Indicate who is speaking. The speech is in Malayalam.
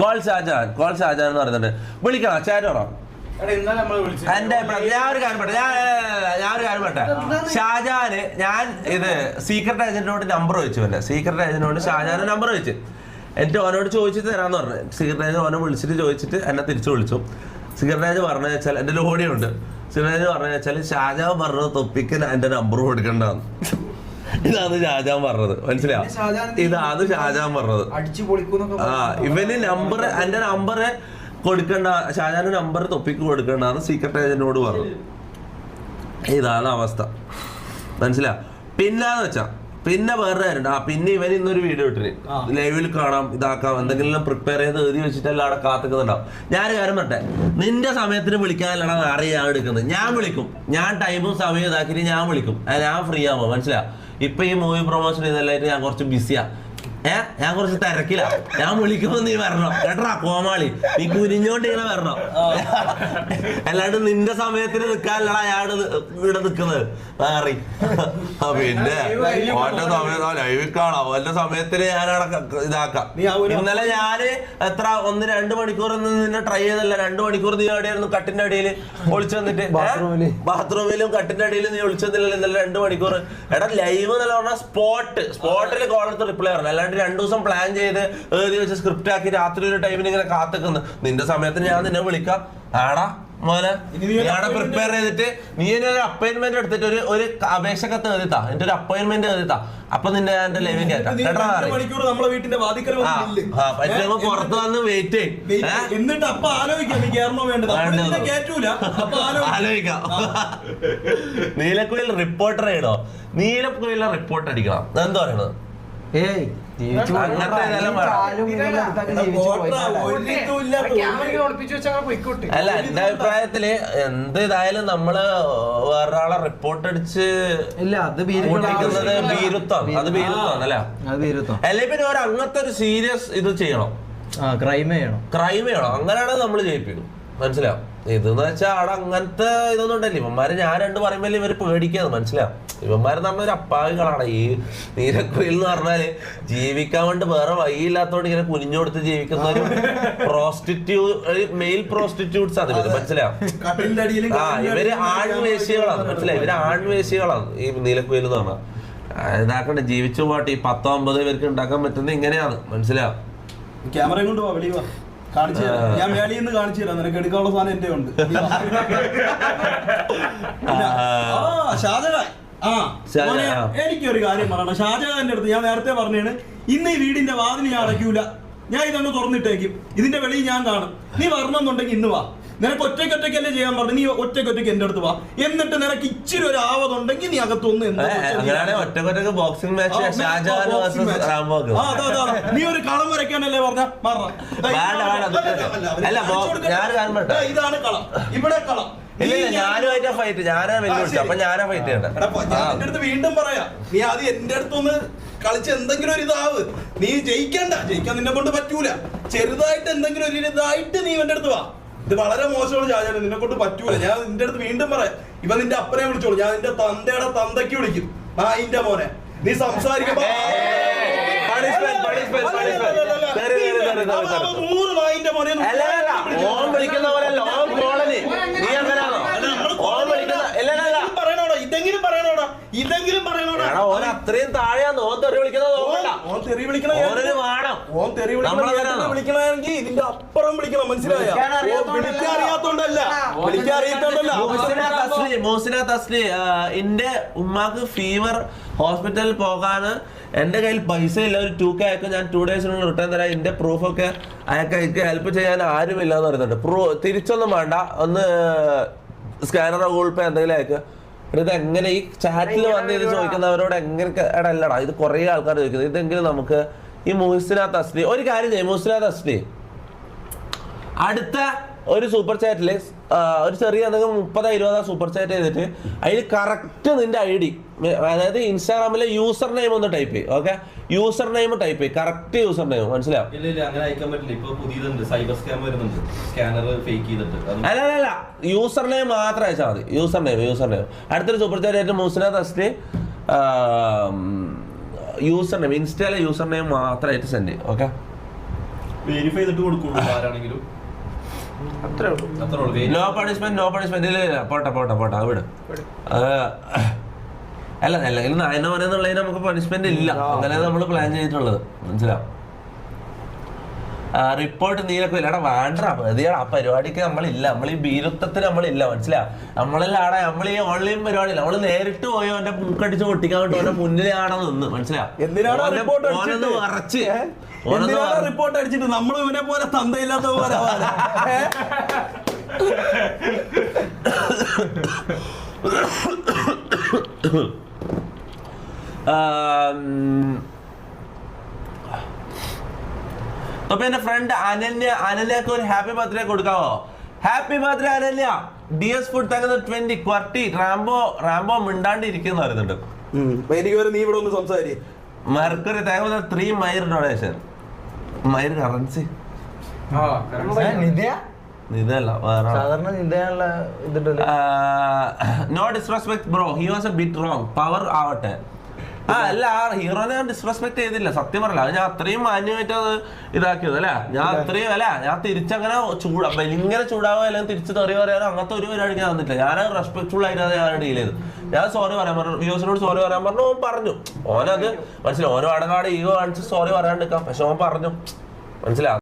Speaker 1: കോൾ ഷാജാൻ എന്ന് പറയുന്നുണ്ട്. വിളിക്കണം ചാറ്റ് പറ. എന്റെ ഞാനൊരു കാര്യം പറട്ടെ. ഷാജാന് ഞാൻ ഇത് സീക്രട്ട് ഏജന്റിനോട് നമ്പർ ചോദിച്ചു. സീക്രട്ട് ഏജന്റിനോട് ഷാജാന് നമ്പർ ചോദിച്ചു. എന്നിട്ട് അവനോട് ചോദിച്ചിട്ട് തരാന്ന് പറഞ്ഞു. സീക്രട്ട് ഏജന്റ് അവനെ വിളിച്ചിട്ട് ചോദിച്ചിട്ട് എന്നെ തിരിച്ചു വിളിച്ചു. സീക്രട്ട് ഏജന്റ് പറഞ്ഞു വെച്ചാൽ എന്റെ ലോഡിയുണ്ട്. സീക്രട്ട് ഏജന്റ് പറഞ്ഞു വെച്ചാൽ ഷാജാൻ പറഞ്ഞത് തൊപ്പിക്ക് എന്റെ നമ്പർ കൊടുക്കണ്ടെന്ന്. ഇതാണ് ഷാജാൻ പറഞ്ഞത്. മനസ്സിലാവും? ഇതാണ് ഷാജാൻ പറഞ്ഞത്. ഇവന് നമ്പർ എന്റെ നമ്പർ കൊടുക്കണ്ട, ഷാജാന്റെ നമ്പർ തൊപ്പിക്ക് കൊടുക്കണ്ടെന്ന് സീക്രട്ട് ഏജന്റിനോട് പറഞ്ഞു. ഇതാണ് അവസ്ഥ. മനസ്സിലാ? പിന്നാന്ന് വെച്ചാ പിന്നെ വേറെ കാര്യമുണ്ട്. പിന്നെ ഇവൻ ഇന്നൊരു വീഡിയോ ഇട്ടിന് ലൈവിൽ കാണാം, ഇതാക്കാം, എന്തെങ്കിലും പ്രിപ്പയർ ചെയ്ത് എഴുതി വെച്ചിട്ടല്ല അവിടെ കാത്തുക്കുന്നുണ്ടാവും. ഞാനൊരു കാര്യം പറഞ്ഞെ, നിന്റെ സമയത്തിന് വിളിക്കാനല്ലടാ അറിയാൻ എടുക്കുന്നത്. ഞാൻ വിളിക്കും, ഞാൻ ടൈമും സമയം ഇതാക്കിയിട്ട് ഞാൻ വിളിക്കും. ഞാൻ ഫ്രീ ആവുമ്പോ. മനസ്സിലാ? ഇപ്പൊ ഈ മൂവി പ്രൊമോഷൻ ഇതെല്ലായിട്ട് ഞാൻ കുറച്ച് ബിസിയാ. ഞാൻ കുറച്ച് തിരക്കില്ല. ഞാൻ വിളിക്കുമ്പോ നീ വരണം കേട്ടാ കോമാളി. നീ കുനിഞ്ഞോണ്ട് ഇങ്ങനെ വരണം. അല്ലാണ്ട് നിന്റെ സമയത്തിന് നിൽക്കാനല്ലടാ ഞാൻ ഇവിടെ നിക്കുന്നത്. മാറി പിന്നെ ഓന്റെ സമയത്ത് ലൈവിൽ കാണാം. ഓന്റെ സമയത്തിന് ഞാൻ ഇതാക്കാം. ഇന്നലെ ഞാന് എത്ര 1-2 മണിക്കൂർ നിന്നെ ട്രൈ ചെയ്തല്ല. 2 മണിക്കൂർ നീ എവിടെയായിരുന്നു? കട്ടിന്റെ അടിയിൽ ഒളിച്ചു വന്നിട്ട് ബാത്റൂമിലും കട്ടിന്റെ അടിയിൽ നീ ഒളിച്ചെന്നില്ലല്ലോ ഇന്നലെ 2 മണിക്കൂർ. എടാ ലൈവ് എന്നല്ല പറഞ്ഞാൽ സ്പോട്ടിൽ കോളെടുത്ത് റിപ്ലൈ പറഞ്ഞു. അല്ലാണ്ട് 2 ദിവസം പ്ലാൻ ചെയ്ത് എഴുതി വെച്ച് സ്ക്രിപ്റ്റ് ആക്കി രാത്രി ഒരു ടൈമിന് ഇങ്ങനെ കാത്തുക്കുന്നു. നിന്റെ സമയത്തിന് ഞാൻ നിന്നെ വിളിക്കാം. ആടാ മോനെ, ഞാടെ പ്രിപ്പയർ ചെയ്തിട്ട് നീ ഒരു അപ്പോയിന്റ്മെന്റ് എടുത്തിട്ട് ഒരു അപേക്ഷ കത്ത് എഴുതിത്താ. എന്റെ ഒരു അപ്പോയിന്റ്മെന്റ് എഴുതിത്താ. അപ്പൊ നിന്റെ എന്റെ ലൈവിൽ കയറ്റാം. പറ്റുമ്പോ പുറത്ത് വന്ന് വെയിറ്റ് ചെയ്യും. ആലോചിക്കാം. നീലക്കുയിൽ റിപ്പോർട്ടർ ചെയ്യണോ? നീലക്കുയിലെ റിപ്പോർട്ട് അടിക്കണം. എന്താ പറയണത്? അല്ല, എന്റെ അഭിപ്രായത്തില് എന്ത് ഇതായാലും നമ്മള് വേറൊരാളെ റിപ്പോർട്ട് അടിച്ച് പൊട്ടിക്കുന്നത് ഭീരുത്വം. അത് ഭീരുത്വം അല്ല. അല്ലെ പിന്നെ അങ്ങനത്തെ ഒരു സീരിയസ് ഇത് ചെയ്യണം. ക്രൈം ചെയ്യണം. അങ്ങനെയാണ് നമ്മൾ ജയിപ്പിക്കും. മനസ്സിലാവും? ഇതെന്ന് വെച്ചാൽ അവിടെ അങ്ങനത്തെ ഇതൊന്നും ഉണ്ടല്ലോ. ഇവന്മാര് ഞാൻ 2 പറയുമ്പോൾ ഇവര് പേടിക്കാന്ന്. മനസ്സിലാവും? ഇവന്മാര് നമ്മളൊരു അപ്പാവികളാണ്. ഈ നീലക്കുയിൽ എന്ന് പറഞ്ഞാല് ജീവിക്കാൻ വേണ്ടി വേറെ വഴിയില്ലാത്തോണ്ട് ഇങ്ങനെ കുനിഞ്ഞു കൊടുത്ത് ജീവിക്കുന്ന ഒരു മെയിൽ പ്രോസ്റ്റിറ്റ്യൂട്ട്സ് ആണ് ഇവര്. മനസ്സിലാവും? ഇവര് ആൺവേശികളാണ്. മനസ്സിലായി? ഇവര് ആൺവേശികളാണ് ഈ നീലക്കുയിൽ എന്ന് പറഞ്ഞാൽ. ഇതാക്കണ്ട ജീവിച്ചു പോട്ടെ. ഈ 10-50 പേർക്ക് ഉണ്ടാക്കാൻ പറ്റുന്നത് ഇങ്ങനെയാണ്. മനസ്സിലാവും?
Speaker 2: ക്യാമറ കൊണ്ട് വെളിവാ കാണിച്ചു തരാം. ഞാൻ മേളിൽ നിന്ന് കാണിച്ചു തരാം. നിനക്ക് എടുക്കാനുള്ള സാധനം എന്റെ ഉണ്ട്. ഷാജഹാൻ, എനിക്കൊരു കാര്യം പറയണം. ഷാജഹാന്റെ അടുത്ത് ഞാൻ നേരത്തെ പറഞ്ഞാണ്, ഇന്ന് ഈ വീടിന്റെ വാതിൽ ഞാൻ അടയ്ക്കൂല, ഞാൻ ഇതൊന്ന് തുറന്നിട്ടേക്കും, ഇതിന്റെ വെളിയിൽ ഞാൻ കാണും. നീ വരണമെന്നുണ്ടെങ്കിൽ ഇന്ന് വാ. നിനക്ക് ഒറ്റയ്ക്കല്ലേ ചെയ്യാൻ പറഞ്ഞു. നീ ഒറ്റയ്ക്ക് എന്റെ അടുത്ത് വാ. എന്നിട്ട് നിനക്ക് ഇച്ചിരി ഒരു ആവതുണ്ടെങ്കിൽ നീ അകത്തൊന്ന് നീ ഒരു കളം വരയ്ക്കാനല്ലേ പറഞ്ഞ. ഇതാണ് കളം, ഇവിടെ കളം. വീണ്ടും പറയാ, നീ ആദ്യം എന്റെ അടുത്തൊന്ന് കളിച്ച് എന്തെങ്കിലും ഒരു ഇതാവ്. നീ ജയിക്കാൻ നിന്നെ കൊണ്ട് പറ്റൂല. ചെറുതായിട്ട് എന്തെങ്കിലും ഒരു ഇതായിട്ട് നീ എന്റെ അടുത്ത് വാ. ഇത് വളരെ മോശമാണ് ഷാജഹാൻ, നിന്നെ കൊണ്ട് പറ്റൂല. ഞാൻ നിന്റെ അടുത്ത് വീണ്ടും പറയാം, ഇവ നിന്റെ അപ്പനെ വിളിച്ചോളൂ. ഞാൻ നിന്റെ തന്തയുടെ തന്തയ്ക്ക് വിളിക്കും. നായിന്റെ മോനെ നീ സംസാരിക്കുമ്പോ 100 നായിന്റെ മോനെ ഇതെങ്കിലും പറയണോടാ.
Speaker 1: അത്രയും താഴെയാണ് ഓൻ തെറി വിളിക്കുന്നത്.
Speaker 2: വിളിക്കണമെങ്കിൽ ഇതിന്റെ അപ്പുറം വിളിക്കണം. മനസ്സിലായോ? അറിയാത്തോണ്ടല്ല,
Speaker 1: മോസിന തസ്ലി എന്റെ ഉമ്മാക്ക് ഫീവർ ഹോസ്പിറ്റലിൽ പോകാന് എന്റെ കയ്യിൽ പൈസ ഇല്ല. ഒരു 2K അയക്കും, ഞാൻ 2 ഡേയ്സിനുള്ളിൽ റിട്ടേൺ തരാം. എന്റെ പ്രൂഫൊക്കെ അയക്കാൻ ഹെൽപ്പ് ചെയ്യാൻ ആരുമില്ല എന്ന് പറയുന്നുണ്ട്. തിരിച്ചൊന്നും വേണ്ട, ഒന്ന് സ്കാനറോ ഗൂഗിൾ പേ എന്തെങ്കിലും അയക്കുക. ഇത് എങ്ങനെ ഈ ചാറ്റിൽ വന്ന് ഇത് ചോദിക്കുന്നവരോട് എങ്ങനെ അല്ലടാ, ഇത് കുറേ ആൾക്കാർ ചോദിക്കുന്നത്. ഇതെങ്കിലും നമുക്ക് ഈ മുഹ്സിന തസ്ലി ഒരു കാര്യം ചെയ്യും. മുഹ്സിന തസ്ലി അടുത്ത ഒരു സൂപ്പർ ചാറ്റില് ഒരു ചെറിയ 30-20 സൂപ്പർ ചാറ്റ് ചെയ്തിട്ട് അതിൽ കറക്റ്റ് നിന്റെ ID, അതായത് ഇൻസ്റ്റാഗ്രാമിലെ യൂസർ നെയിം ഒന്ന് ടൈപ്പ് ചെയ്യും. ഓക്കെ, യൂസർ നെയിം ടൈപ്പ് ചെയ്യും, കറക്റ്റ് യൂസർ നെയിം. മനസ്സിലാവും? അല്ല, യൂസർ നെയിം മാത്രം അയച്ചാൽ മതി. User name. അടുത്തൊരു സൂപ്പർ ചാറ്റ് ആയിട്ട് Muhsina തസ്ലി user name, ഇൻസ്റ്റയിലെ user name മാത്രമായിട്ട് സെൻഡ് ചെയ്യും. ഓക്കെ,
Speaker 2: വെരിഫൈ ചെയ്തിട്ട് കൊടുക്കുള്ളൂ ആരാണെങ്കിലും.
Speaker 3: അത്രേ ഉള്ളൂ.
Speaker 1: നോ പണിഷ്മെന്റ് ഇല്ല. പോട്ടെ അവിടെ അല്ല അല്ലെങ്കിൽ നായന പറയുന്നുള്ളതിന് നമുക്ക് പണിഷ്മെന്റ് ഇല്ല. അങ്ങനെ നമ്മൾ പ്ലാൻ ചെയ്തിട്ടുള്ളത് മനസ്സിലാവും. റിപ്പോർട്ട് നീലൊക്കെ ഇല്ല. വേണ്ട മതിയാണ് ആ പരിപാടിക്ക് നമ്മളില്ല. നമ്മൾ ഈ ഭീരുത്വത്തിന് നമ്മളില്ല. മനസ്സിലാ നമ്മളെല്ലാം ആടെ നമ്മൾ ഈ ഓൺലൈൻ പരിപാടിയില്ല. നമ്മള് നേരിട്ട് പോയി അവന്റെ മൂക്കടിച്ച് പൊട്ടിക്കാൻ വേണ്ടി ഓന്റെ മുന്നിലെ ആടെ നിന്ന് മനസ്സിലാ.
Speaker 2: റിപ്പോർട്ട് അടിച്ചിട്ട് നമ്മൾ ഇവനെ പോലെ തന്തയില്ലാത്ത പോലെ
Speaker 1: അപ്പൊ എന്റെ ഫ്രണ്ട് അനന്യക്ക് ഒരു ഹാപ്പി ബർത്ത്ഡേ കൊടുക്കാവോ? Happy birthday Ananya. DS food തങ്ങുന്ന 20 ക്വർട്ടി. റാംബോ മിണ്ടാണ്ട് ഇരിക്കുന്ന പറയുന്നുണ്ട്.
Speaker 2: നീ ഇവിടെ ഒന്ന് സംസാരി.
Speaker 1: മെർക്കുറി തങ്ങുന്ന 3 മൈർ ഡൊണേഷൻ. മൈർ കറൻസി ഇതല്ല no disrespect bro, he was a bit wrong. Power ആവട്ടെ. അല്ല ഹീറോനെ ഞാൻ ഡിസ്റെസ്പെക്ട് ചെയ്തില്ല, സത്യം പറയല്ല. അത് ഞാൻ അത്രയും മാന്യമായിട്ട് അത് ഇതാക്കിയത് അല്ലേ. ഞാൻ അത്രയും ഞാൻ തിരിച്ചങ്ങനെ ഇങ്ങനെ ചൂടാവോ അല്ലെങ്കിൽ തിരിച്ച് തെറി പറയാനോ അങ്ങനത്തെ ഒരു പരിപാടിക്ക് തന്നിട്ടില്ല. ഞാൻ റെസ്പെക്ട്ഫുൾ ആയിട്ടാണ് ഞാൻ ഡീൽ ചെയ്തത്. ഞാൻ സോറി പറയാൻ പറഞ്ഞു, വ്യൂസിനോട് സോറി പറയാൻ പറഞ്ഞു. ഓൻ പറഞ്ഞു. ഓനത് മനസ്സിലായി. ഓരോ അടങ്ങാട് ഈഗോ കാണിച്ച് സോറി പറയാണ്ടിരിക്കാം. പക്ഷെ ഓൻ പറഞ്ഞു മനസ്സിലാവും.